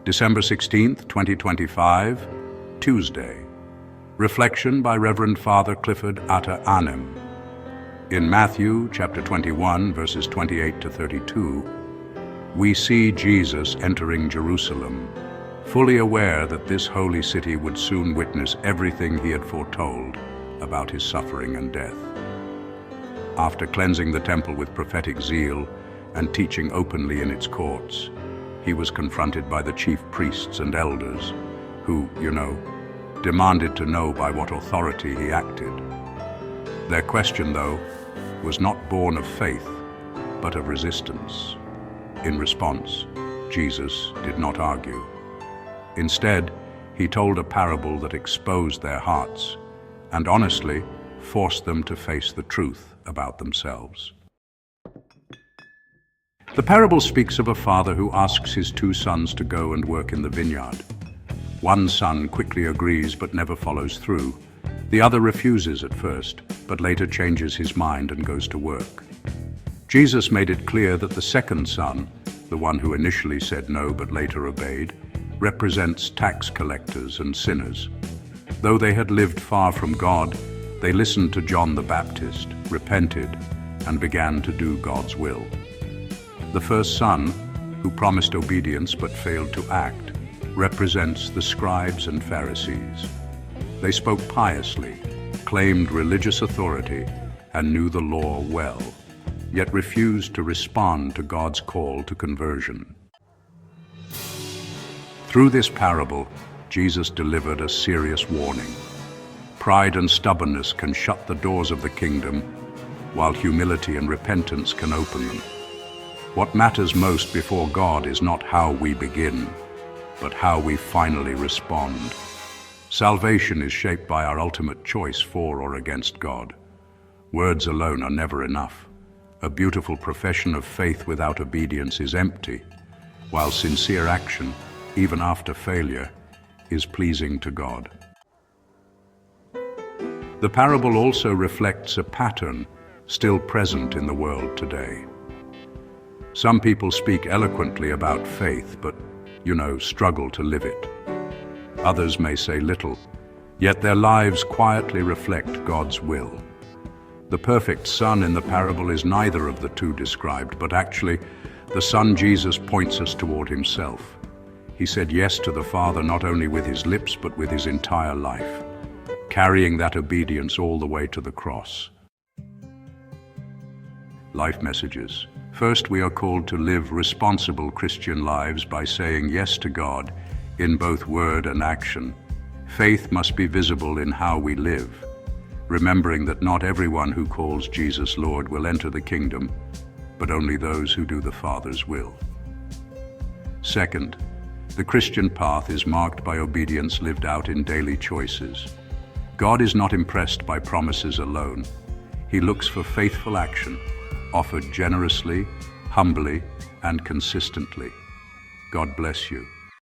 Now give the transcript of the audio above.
December 16th, 2025, Tuesday. Reflection by Reverend Father Clifford Atta Anim. In Matthew chapter 21, verses 28 to 32, we see Jesus entering Jerusalem, fully aware that this holy city would soon witness everything he had foretold about his suffering and death. After cleansing the temple with prophetic zeal and teaching openly in its courts, he was confronted by the chief priests and elders who, demanded to know by what authority he acted. Their question, though, was not born of faith, but of resistance. In response, Jesus did not argue. Instead, he told a parable that exposed their hearts and honestly forced them to face the truth about themselves. The parable speaks of a father who asks his two sons to go and work in the vineyard. One son quickly agrees but never follows through. The other refuses at first, but later changes his mind and goes to work. Jesus made it clear that the second son, the one who initially said no but later obeyed, represents tax collectors and sinners. Though they had lived far from God, they listened to John the Baptist, repented, and began to do God's will. The first son, who promised obedience but failed to act, represents the scribes and Pharisees. They spoke piously, claimed religious authority, and knew the law well, yet refused to respond to God's call to conversion. Through this parable, Jesus delivered a serious warning. Pride and stubbornness can shut the doors of the kingdom, while humility and repentance can open them. What matters most before God is not how we begin, but how we finally respond. Salvation is shaped by our ultimate choice for or against God. Words alone are never enough. A beautiful profession of faith without obedience is empty, while sincere action, even after failure, is pleasing to God. The parable also reflects a pattern still present in the world today. Some people speak eloquently about faith, but, struggle to live it. Others may say little, yet their lives quietly reflect God's will. The perfect son in the parable is neither of the two described, but actually the son Jesus points us toward himself. He said yes to the Father not only with his lips, but with his entire life, carrying that obedience all the way to the cross. Life messages. First, we are called to live responsible Christian lives by saying yes to God in both word and action. Faith must be visible in how we live, remembering that not everyone who calls Jesus Lord will enter the kingdom, but only those who do the Father's will. Second, the Christian path is marked by obedience lived out in daily choices. God is not impressed by promises alone. He looks for faithful action, offered generously, humbly, and consistently. God bless you.